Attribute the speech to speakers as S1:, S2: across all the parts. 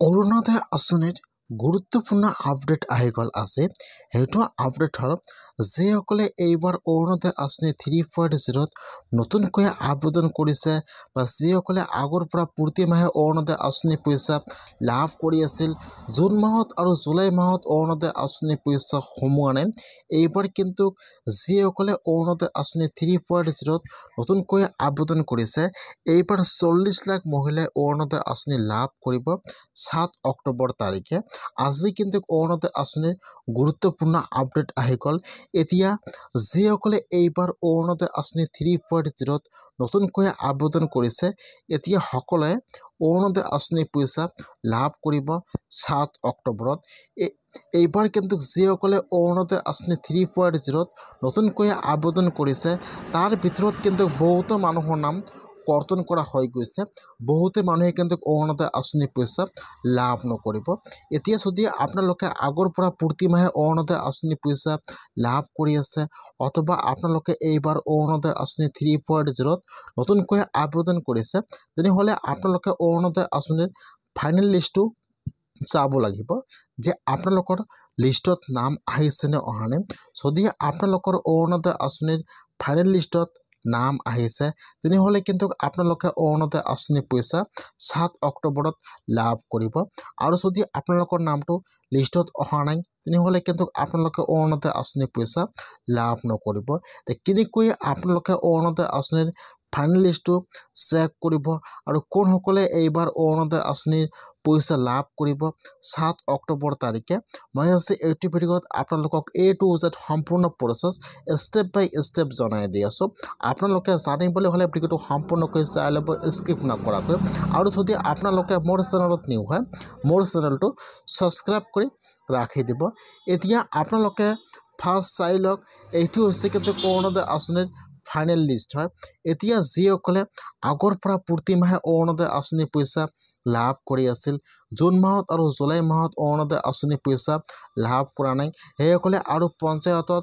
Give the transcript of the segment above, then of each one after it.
S1: অৰুণোদয় আঁচনিৰ গুৰুত্বপূৰ্ণ আপডেট আহি গ'ল আজি। সেইটো আপডেট হ'ল যিসকলে এইবাৰ অৰুণোদয় আঁচনি 3.0ত নতুনকৈ আবেদন কৰিছে বা যিসকলে আগৰ পৰা প্ৰতি মাহে অৰুণোদয় আঁচনি পইচা লাভ কৰি আছিল, জুন মাহত আৰু জুলাই মাহত অৰুণোদয় আঁচনি পইচা সোমোৱা নাই। এইবাৰ কিন্তু যিসকলে অৰুণোদয় আঁচনি 3.0ত নতুনকৈ আবেদন কৰিছে, এইবাৰ 40 লাখ মহিলাই অৰুণোদয় আঁচনি লাভ কৰিব 7 অক্টোবৰ তাৰিখে। আজি কিন্তু অৰুণোদয় আঁচনিৰ গুৰুত্বপূৰ্ণ আপডেট আহি গ'ল। এতিয়া যিসকলে এইবাৰ অৰুণোদয় আঁচনি 3.0ত নতুনকৈ আবেদন কৰিছে, এতিয়া সকলোৱে অৰুণোদয় আঁচনি পইচা লাভ কৰিব 7 অক্টোবৰত। এইবাৰ কিন্তু যিসকলে অৰুণোদয় আঁচনি 3.0ত নতুনকৈ আবেদন কৰিছে, তাৰ ভিতৰত কিন্তু বহুতো মানুহৰ নাম কৰ্তন কৰা হৈ গৈছে। বহুতে মানুহে কিন্তু অৰুণোদয় আঁচনি পইচা লাভ নকৰিব। এতিয়া যদি আপোনালোকে আগৰ পৰা প্ৰতি মাহে অৰুণোদয় আঁচনি পইচা লাভ কৰি আছে, অথবা আপোনালোকে এইবাৰ অৰুণোদয় আঁচনি 3.0ত নতুনকৈ আবেদন কৰিছে, তেনেহ'লে আপোনালোকে অৰুণোদয় আঁচনিৰ ফাইনেল লিষ্টটো চাব লাগিব যে আপোনালোকৰ লিষ্টত নাম আহিছে নে অহা নাই। যদি আপোনালোকৰ অৰুণোদয় আঁচনিৰ ফাইনেল লিষ্টত নাম আহিছে, তেনেহ'লে কিন্তু আপোনালোকে অৰুণোদয় আঁচনি পইচা 7 অক্টোবৰত লাভ কৰিব। আৰু যদি আপোনালোকৰ নামটো লিষ্টত অহা নাই, তেনেহ'লে কিন্তু আপোনালোকে অৰুণোদয় আঁচনি পইচা লাভ নকৰিব। কেনেকৈ আপোনালোকে অৰুণোদয় আঁচনিৰ ফাইনেল লিষ্টটো চেক কৰিব আৰু কোনসকলে এইবাৰ অৰুণোদয় আঁচনিৰ পইচা লাভ কৰিব 7 অক্টোবৰ তাৰিখে, মই আজি এইটো ভিডিঅ'ত আপোনালোকক A to Z সম্পূৰ্ণ প্ৰচেছ ষ্টেপ বাই ষ্টেপ জনাই দি আছোঁ। আপোনালোকে জানিবলৈ হ'লে ভিডিঅ'টো সম্পূৰ্ণকৈ চাই ল'ব, স্কিপ নকৰাকৈ। আৰু যদি আপোনালোকে মোৰ চেনেলত নিউ হয়, মোৰ চেনেলটো ছাবস্ক্ৰাইব কৰি ৰাখি দিব। এতিয়া আপোনালোকে ফাৰ্ষ্ট চাই লওক, এইটো হৈছে কিন্তু অৰুণোদয় আঁচনিৰ ফাইনেল লিষ্ট হয়। এতিয়া যিসকলে আগৰ পৰা প্ৰতি মাহে অৰুণোদয় আঁচনি পইচা লাভ কৰি আছিল, জুন মাহত আৰু জুলাই মাহত অৰুণোদয় আঁচনি পইচা লাভ কৰা নাই, সেইসকলে আৰু পঞ্চায়তত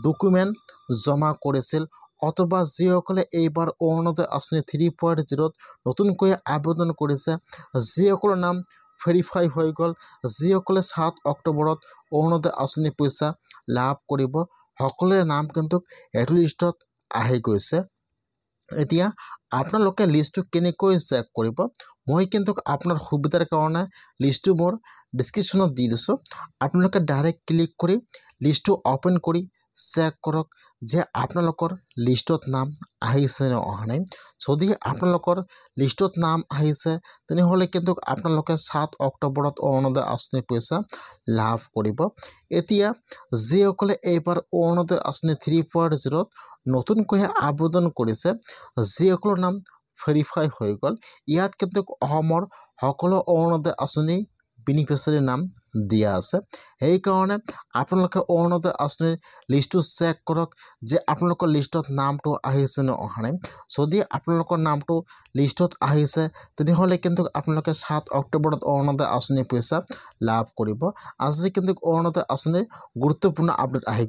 S1: ডকুমেণ্ট জমা কৰিছিল, অথবা যিসকলে এইবাৰ অৰুণোদয় আঁচনি 3.0ত নতুনকৈ আবেদন কৰিছে, যিসকলৰ নাম ভেৰিফাই হৈ গ'ল, যিসকলে 7 অক্টোবৰত অৰুণোদয় আঁচনি পইচা লাভ কৰিব, সকলোৰে নাম কিন্তু এইটো লিষ্টত আহি গৈছে। এতিয়া আপোনালোকে লিষ্টটো কেনেকৈ চেক কৰিব, মই কিন্তু আপোনাৰ সুবিধাৰ কাৰণে লিষ্টটো মোৰ ডিছক্ৰিপশ্যনত দি দিছোঁ। আপোনালোকে ডাইৰেক্ট ক্লিক কৰি লিষ্টটো অ'পেন কৰি চেক কৰক যে আপোনালোকৰ লিষ্টত নাম আহিছে নে অহা নাই। যদি আপোনালোকৰ লিষ্টত নাম আহিছে, তেনেহ'লে কিন্তু আপোনালোকে 7 অক্টোবৰত অৰুণোদয় আঁচনি পইচা লাভ কৰিব। এতিয়া যিসকলে এইবাৰ অৰুণোদয় আঁচনি 3.0ত নতুনকৈ আবেদন কৰিছে, যিসকলৰ নাম ভেৰিফাই হৈ গ'ল, ইয়াত কিন্তু অসমৰ সকলো অৰুণোদয় আঁচনি বেনিফিচিয়াৰীৰ নাম দিয়া আছে। সেইকাৰণে আপোনালোকে অৰুণোদয় আঁচনিৰ লিষ্টটো চেক কৰক যে আপোনালোকৰ লিষ্টত নামটো আহিছে নে অহা নাই। যদি আপোনালোকৰ নামটো লিষ্টত আহিছে, তেনেহ'লে কিন্তু আপোনালোকে 7 অক্টোবৰত অৰুণোদয় আঁচনি পইচা লাভ কৰিব। আজি কিন্তু অৰুণোদয় আঁচনিৰ গুৰুত্বপূৰ্ণ আপডেট আহি গ'ল।